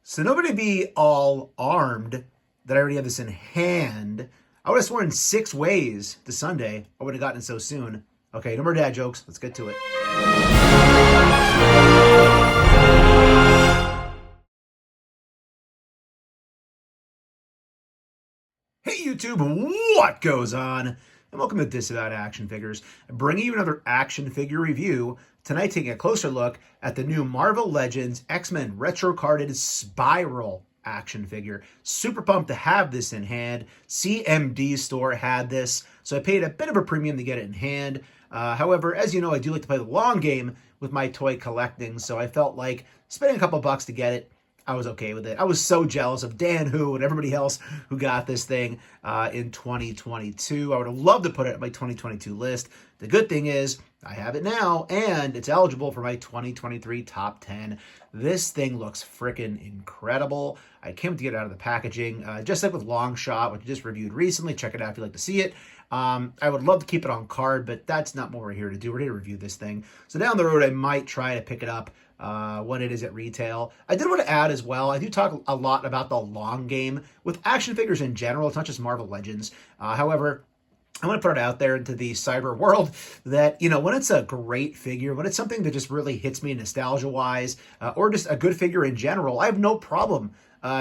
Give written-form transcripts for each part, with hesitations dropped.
So nobody be all armed that I already have this in hand. I would have sworn 6 ways to Sunday. I would have gotten it so soon. Okay, no more dad jokes. Let's get to it. Hey YouTube, what goes on? And welcome to Disavowed Action Figures, bringing you another action figure review. Tonight, taking a closer look at the new Marvel Legends X-Men retro carded Sprial action figure. Super pumped to have this in hand. CMD store had this, so I paid a bit of a premium to get it in hand. However, as you know, I do like to play the long game with my toy collecting, so I felt like spending a couple bucks to get it, I was okay with it. I was so jealous of Dan Who and everybody else who got this thing in 2022. I would have loved to put it on my 2022 list. The good thing is I have it now, and it's eligible for my 2023 top 10. This thing looks freaking incredible. I can't wait to get it out of the packaging. Just like with Longshot, which I just reviewed recently. Check it out if you'd like to see it. I would love to keep it on card, but that's not what we're here to do. We're here to review this thing. So down the road, I might try to pick it up when it is at retail. I did want to add as well, I do talk a lot about the long game with action figures in general. It's not just Marvel Legends. However, I want to put it out there into the cyber world that, you know, when it's a great figure, when it's something that just really hits me nostalgia-wise, or just a good figure in general, I have no problem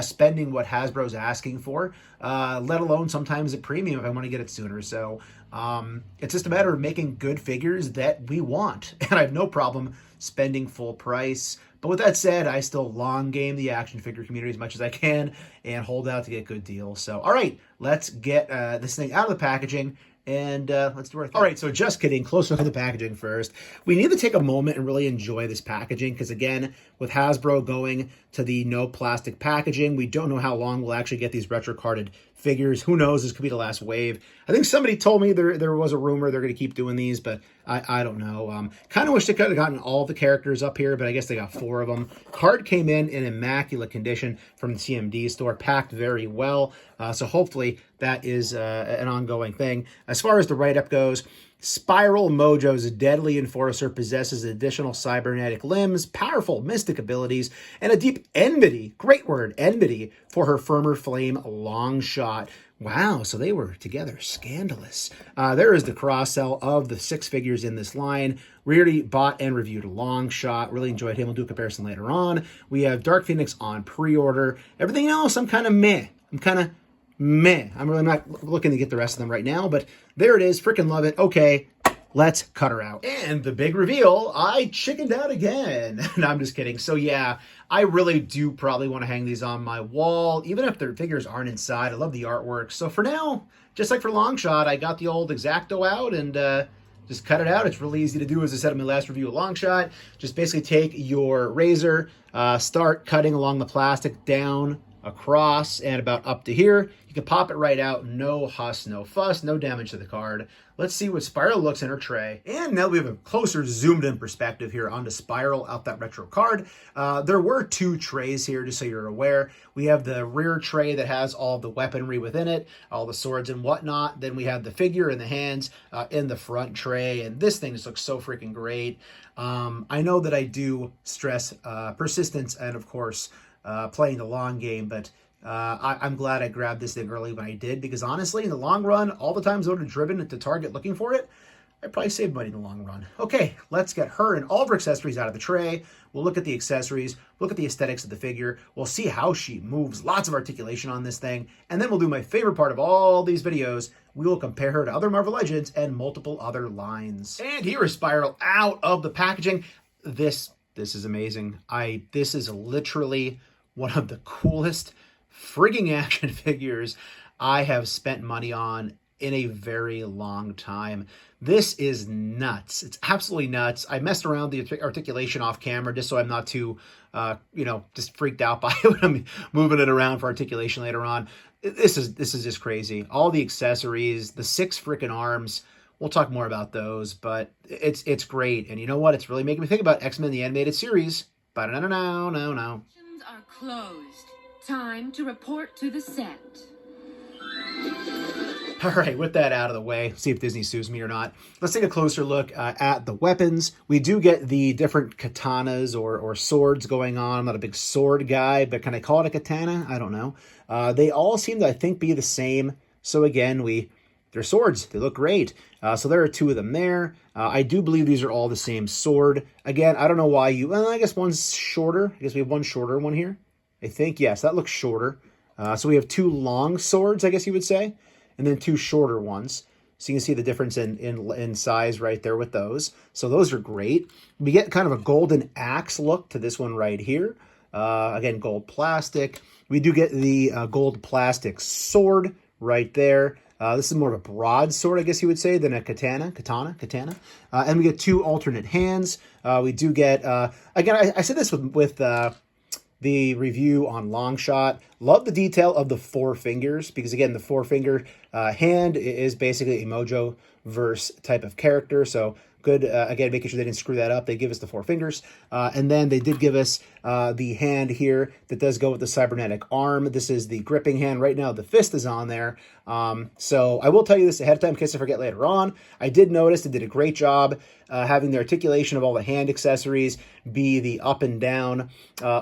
spending what Hasbro's asking for, let alone sometimes at premium if I want to get it sooner. So it's just a matter of making good figures that we want, and I have no problem spending full price. But with that said, I still long game the action figure community as much as I can and hold out to get good deals. So, all right, let's get this thing out of the packaging and let's do our thing. All right, so just kidding. Close look at the packaging first. We need to take a moment and really enjoy this packaging because, again, with Hasbro going to the no plastic packaging, we don't know how long we'll actually get these retro carded figures. Who knows? This could be the last wave. I think somebody told me there was a rumor they're going to keep doing these, but I don't know. Kind of wish they could have gotten all the characters up here, but I guess they got 4 of them. Card came in immaculate condition from the CMD store, packed very well. So hopefully that is an ongoing thing. As far as the write-up goes, Spiral Mojo's Deadly Enforcer possesses additional cybernetic limbs, powerful mystic abilities, and a deep enmity, great word, enmity, for her firmer flame Longshot. Wow, so they were together. Scandalous. There is the cross-sell of the 6 figures in this line. We already bought and reviewed Longshot. Really enjoyed him. We'll do a comparison later on. We have Dark Phoenix on pre-order. Everything else, I'm kind of meh. I'm really not looking to get the rest of them right now, but there it is. Freaking love it. Okay, let's cut her out. And the big reveal, I chickened out again. No, I'm just kidding. So yeah, I really do probably want to hang these on my wall, even if their figures aren't inside. I love the artwork. So for now, just like for Longshot, I got the old X-Acto out and just cut it out. It's really easy to do, as I said in my last review of Longshot. Just basically take your razor, start cutting along the plastic down across and about up to here. You can pop it right out. No huss, no fuss, no damage to the card. Let's see what Spiral looks in her tray. And now we have a closer zoomed in perspective here onto Spiral out that retro card. There were 2 trays here, just so you're aware. We have the rear tray that has all the weaponry within it, all the swords and whatnot. Then we have the figure and the hands in the front tray. And this thing just looks so freaking great. I know that I do stress persistence and, of course, playing the long game, but I'm glad I grabbed this thing early when I did, because honestly, in the long run, all the times I would have driven to Target looking for it, I probably saved money in the long run. Okay, let's get her and all of her accessories out of the tray. We'll look at the accessories, look at the aesthetics of the figure. We'll see how she moves. Lots of articulation on this thing. And then we'll do my favorite part of all these videos. We will compare her to other Marvel Legends and multiple other lines. And here is Spiral out of the packaging. This is amazing. This is literally one of the coolest frigging action figures I have spent money on in a very long time. This is nuts. It's absolutely nuts. I messed around the articulation off camera just so I'm not too, just freaked out by it when I'm moving it around for articulation later on. This is just crazy. All the accessories, the 6 freaking arms. We'll talk more about those, but it's great. And you know what? It's really making me think about X-Men the Animated Series. But no. Are closed. Time to report to the set. All right, with that out of the way, see if Disney sues me or not. Let's take a closer look at the weapons. We do get the different katanas or swords going on. I'm not a big sword guy, but can I call it a katana? I don't know. They all seem to, I think, be the same. So again, they're swords. They look great. So there are two of them there. I do believe these are all the same sword. Again, I don't know why well, I guess one's shorter. I guess we have one shorter one here. I think, yes, that looks shorter. So we have two long swords, I guess you would say, and then two shorter ones. So you can see the difference in size right there with those. So those are great. We get kind of a golden axe look to this one right here. Again, gold plastic. We do get the gold plastic sword right there. This is more of a broadsword, I guess you would say, than a katana. And we get two alternate hands. We do get, again, I said this with the review on Longshot. Love the detail of the four fingers, because again, the four-finger hand is basically a Mojo-verse type of character. So good, again, making sure they didn't screw that up. They give us the four fingers. And then they did give us the hand here that does go with the cybernetic arm. This is the gripping hand. Right now, the fist is on there. So I will tell you this ahead of time in case I forget later on. I did notice they did a great job having the articulation of all the hand accessories be the up and down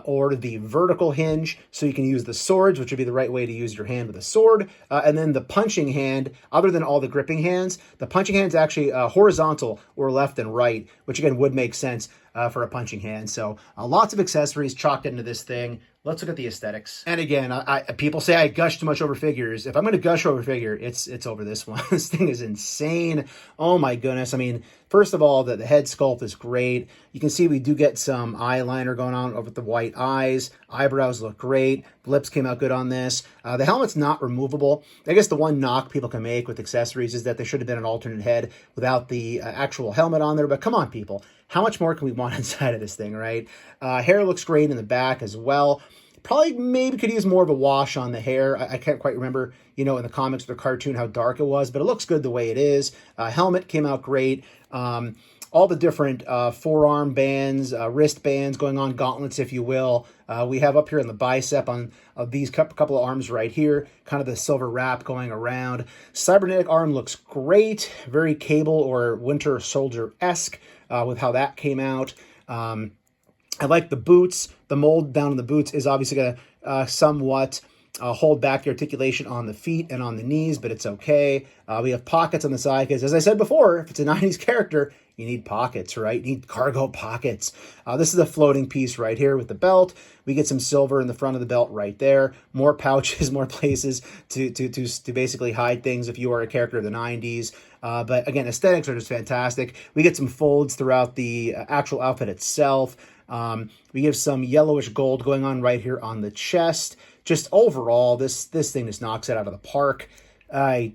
or the vertical hinge. So you can use the swords, which would be the right way to use your hand with a sword. And then the punching hand, other than all the gripping hands, the punching hand's actually horizontal or left and right, which again would make sense for a punching hand. So lots of accessories chalked into this thing. Let's look at the aesthetics. And again, people say I gush too much over figures. If I'm going to gush over figure, it's over this one. This thing is insane. Oh my goodness. I mean, first of all, the head sculpt is great. You can see we do get some eyeliner going on over the white eyes. Eyebrows look great. The lips came out good on this. The helmet's not removable. I guess the one knock people can make with accessories is that there should have been an alternate head without the actual helmet on there. But come on, people. How much more can we want inside of this thing, right? Hair looks great in the back as well. Probably maybe could use more of a wash on the hair. I can't quite remember, in the comics or the cartoon how dark it was, but it looks good the way it is. Helmet came out great. All the different forearm bands, wrist bands going on, gauntlets, if you will. We have up here on the bicep on these couple of arms right here, kind of the silver wrap going around. Cybernetic arm looks great. Very Cable or Winter Soldier-esque with how that came out. I like the boots. The mold down in the boots is obviously going to somewhat hold back the articulation on the feet and on the knees, but it's okay. We have pockets on the side because, as I said before, if it's a 90s character, you need pockets, right? You need cargo pockets. This is a floating piece right here with the belt. We get some silver in the front of the belt right there. More pouches, more places to basically hide things if you are a character of the 90s. But again, aesthetics are just fantastic. We get some folds throughout the actual outfit itself. We have some yellowish gold going on right here on the chest. Just overall, this thing just knocks it out of the park. I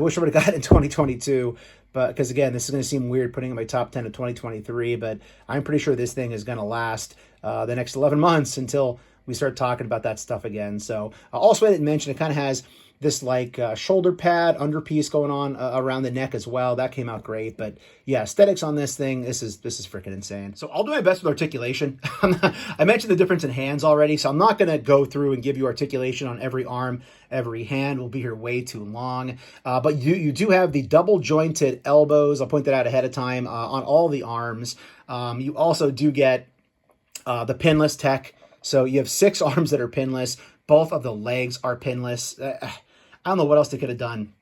wish I would have got it in 2022, but because again, this is going to seem weird putting in my top 10 of 2023, but I'm pretty sure this thing is going to last the next 11 months until we start talking about that stuff again. So also I didn't mention, it kind of has this like shoulder pad underpiece going on around the neck as well. That came out great. But yeah, aesthetics on this thing, this is freaking insane. So I'll do my best with articulation. I mentioned the difference in hands already, so I'm not going to go through and give you articulation on every arm, every hand. We'll be here way too long. But you do have the double jointed elbows. I'll point that out ahead of time on all the arms. You also do get the pinless tech. So you have 6 arms that are pinless. Both of the legs are pinless. I don't know what else they could have done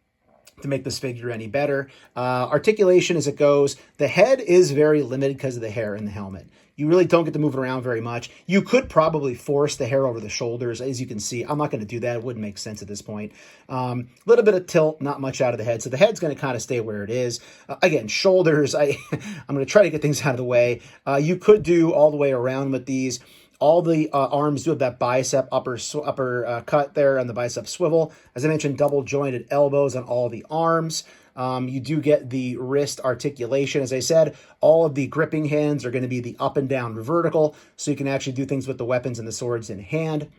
to make this figure any better. Articulation as it goes. The head is very limited because of the hair in the helmet. You really don't get to move it around very much. You could probably force the hair over the shoulders, as you can see. I'm not going to do that. It wouldn't make sense at this point. A little bit of tilt, not much out of the head. So the head's going to kind of stay where it is. Again, shoulders, I'm going to try to get things out of the way. You could do all the way around with these. All the arms do have that bicep upper cut there on the bicep swivel. As I mentioned, double jointed elbows on all the arms. You do get the wrist articulation. As I said, all of the gripping hands are going to be the up and down vertical, so you can actually do things with the weapons and the swords in hand.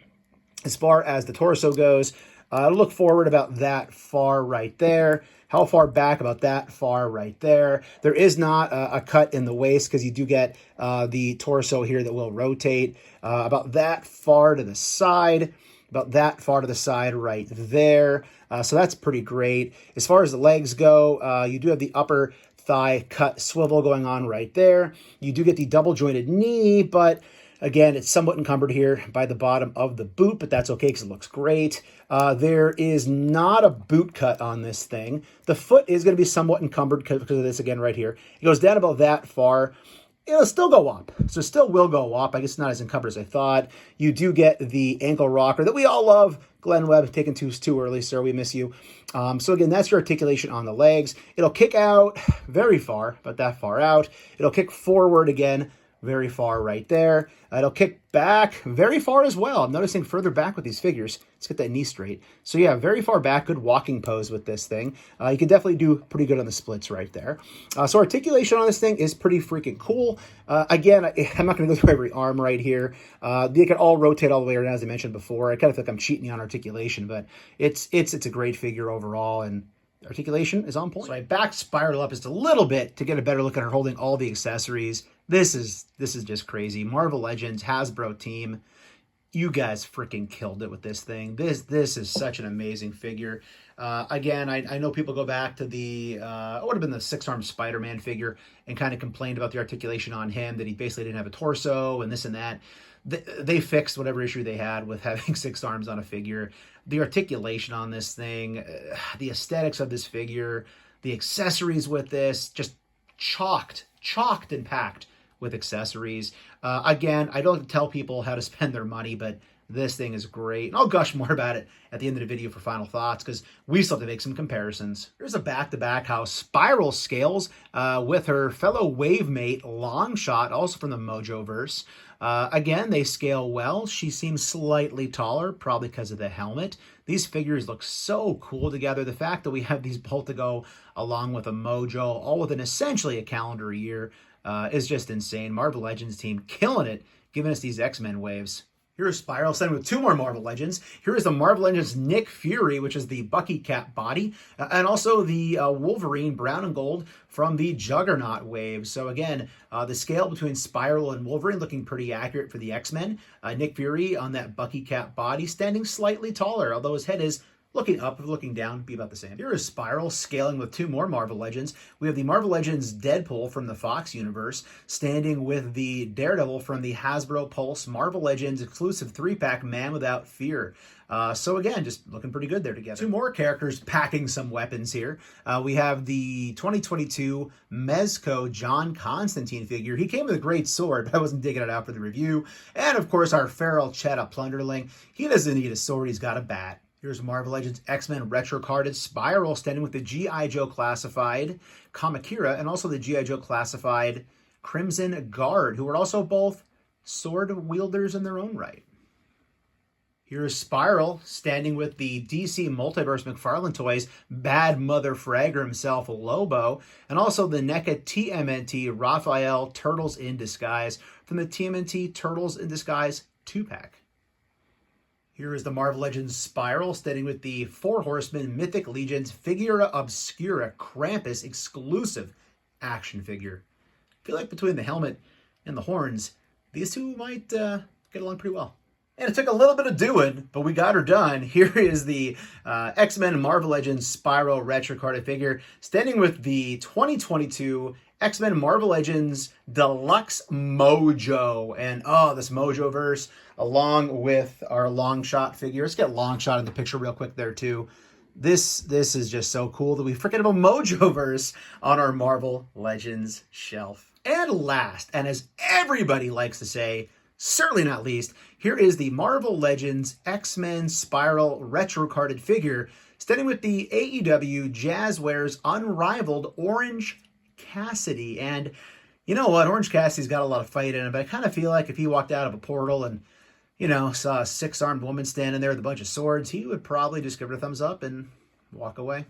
As far as the torso goes, look forward about that far right there. How far back? About that far right there. There is not a cut in the waist because you do get the torso here that will rotate about that far to the side. about that far to the side right there. So that's pretty great. As far as the legs go, you do have the upper thigh cut swivel going on right there. You do get the double jointed knee, but again, it's somewhat encumbered here by the bottom of the boot, but that's okay because it looks great. There is not a boot cut on this thing. The foot is going to be somewhat encumbered because of this again right here. It goes down about that far. It'll still go up. So it still will go up. I guess not as encumbered as I thought. You do get the ankle rocker that we all love. Glenn Webb, taken too early, sir. We miss you. So again, that's your articulation on the legs. It'll kick out very far, but that far out. It'll kick forward again, very far right there. It'll kick back very far as well. I'm noticing further back with these figures. Let's get that knee straight. So yeah, very far back, good walking pose with this thing. You can definitely do pretty good on the splits right there. So articulation on this thing is pretty freaking cool. Again, I'm not going to go through every arm right here. They can all rotate all the way around, as I mentioned before. I kind of feel like I'm cheating on articulation, but it's a great figure overall, and articulation is on point. So I back Spiral up just a little bit to get a better look at her holding all the accessories. This is just crazy. Marvel Legends, Hasbro team, you guys freaking killed it with this thing. This is such an amazing figure. Again, I know people go back to the, it would have been the 6-armed Spider-Man figure and kind of complained about the articulation on him, that he basically didn't have a torso and this and that. They fixed whatever issue they had with having 6 arms on a figure. The articulation on this thing, the aesthetics of this figure, the accessories with this, just chocked and packed with accessories. Again, I don't tell people how to spend their money, but this thing is great. And I'll gush more about it at the end of the video for final thoughts, because we still have to make some comparisons. Here's a back-to-back how Sprial scales with her fellow wave mate Longshot, also from the Mojoverse. Again, they scale well. She seems slightly taller, probably because of the helmet. These figures look so cool together. The fact that we have these both to go along with a Mojo, all within essentially a calendar year, is just insane. Marvel Legends team killing it, giving us these X-Men waves. Here's Sprial, sending with 2 more Marvel Legends. Here is the Marvel Legends Nick Fury, which is the Bucky Cap body, and also the Wolverine brown and gold from the Juggernaut wave. So again, the scale between Sprial and Wolverine looking pretty accurate for the X-Men. Nick Fury on that Bucky Cap body, standing slightly taller, although his head is looking up, looking down, be about the same. Here is Sprial scaling with 2 more Marvel Legends. We have the Marvel Legends Deadpool from the Fox universe, standing with the Daredevil from the Hasbro Pulse Marvel Legends exclusive 3-pack Man Without Fear. So again, just looking pretty good there together. 2 more characters packing some weapons here. We have the 2022 Mezco John Constantine figure. He came with a great sword, but I wasn't digging it out for the review. And of course, our Feral Cheetah Plunderling. He doesn't need a sword, he's got a bat. Here's Marvel Legends X-Men Retro Carded Sprial, standing with the G.I. Joe Classified Kamakira and also the G.I. Joe Classified Crimson Guard, who are also both sword wielders in their own right. Here's Sprial, standing with the DC Multiverse McFarlane Toys Bad Mother Fragger himself, Lobo, and also the NECA TMNT Raphael Turtles in Disguise from the TMNT Turtles in Disguise 2-pack. Here is the Marvel Legends Sprial, standing with the 4 Horsemen Mythic Legions Figura Obscura Krampus exclusive action figure. I feel like between the helmet and the horns, these two might get along pretty well. And it took a little bit of doing, but we got her done. Here is the X-Men Marvel Legends Sprial Retro Carded figure, standing with the 2022 X-Men Marvel Legends Deluxe Mojo. And this Mojoverse, along with our Longshot figure. Let's get Longshot in the picture real quick there too. This is just so cool that we forget about Mojoverse on our Marvel Legends shelf. And last, and as everybody likes to say, certainly not least, here is the Marvel Legends X-Men Sprial Retro Carded figure, standing with the AEW Jazzwares Unrivaled Orange Cassidy. And you know what? Orange Cassidy's got a lot of fight in him, but I kind of feel like if he walked out of a portal and, you know, saw a 6-armed woman standing there with a bunch of swords, he would probably just give her a thumbs up and walk away.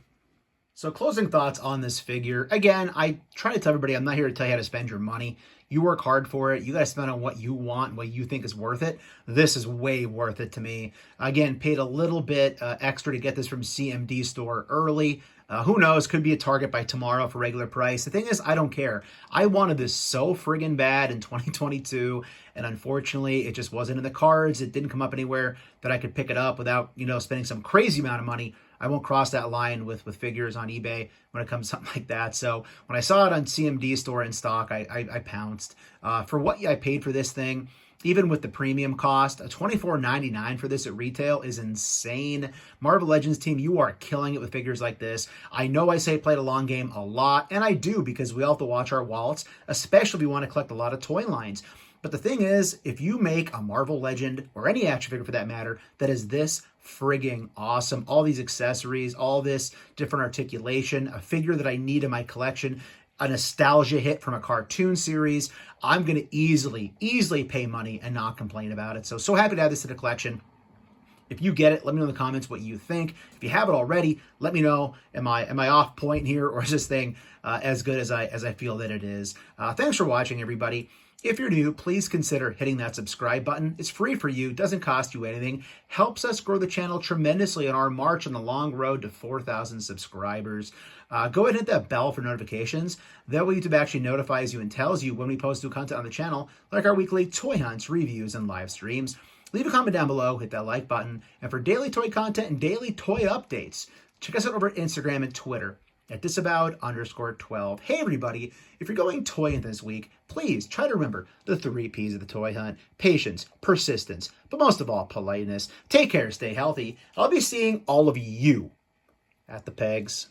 So closing thoughts on this figure. Again, I try to tell everybody I'm not here to tell you how to spend your money. You work hard for it. You got to spend on what you want, what you think is worth it. This is way worth it to me. Again, paid a little bit extra to get this from CMD store early. Who knows? Could be a target by tomorrow for regular price. The thing is, I don't care. I wanted this so friggin' bad in 2022, and unfortunately, it just wasn't in the cards. It didn't come up anywhere that I could pick it up without, spending some crazy amount of money. I won't cross that line with figures on eBay when it comes to something like that. So when I saw it on CMD store in stock, I pounced. For what I paid for this thing, even with the premium cost, a $24.99 for this at retail is insane. Marvel Legends team, you are killing it with figures like this. I know I say play the long game a lot, and I do because we all have to watch our wallets, especially if we want to collect a lot of toy lines. But the thing is, if you make a Marvel Legend, or any action figure for that matter, that is this frigging awesome, all these accessories, all this different articulation, a figure that I need in my collection, a nostalgia hit from a cartoon series, I'm going to easily pay money and not complain about it. So happy to have this in the collection. If you get it, let me know in the comments what you think. If you have it already, let me know. Am I off point here, or is this thing as good as I feel that it is? Thanks for watching, everybody. If you're new, please consider hitting that subscribe button. It's free for you, doesn't cost you anything, helps us grow the channel tremendously on our march on the long road to 4,000 subscribers. Go ahead and hit that bell for notifications. That way YouTube actually notifies you and tells you when we post new content on the channel, like our weekly toy hunts, reviews, and live streams. Leave a comment down below, hit that like button, and for daily toy content and daily toy updates, check us out over at Instagram and Twitter at Disavowed_12. Hey everybody, if you're going toy hunt this week, please try to remember the 3 P's of the toy hunt: patience, persistence, but most of all, politeness. Take care, stay healthy. I'll be seeing all of you at the pegs.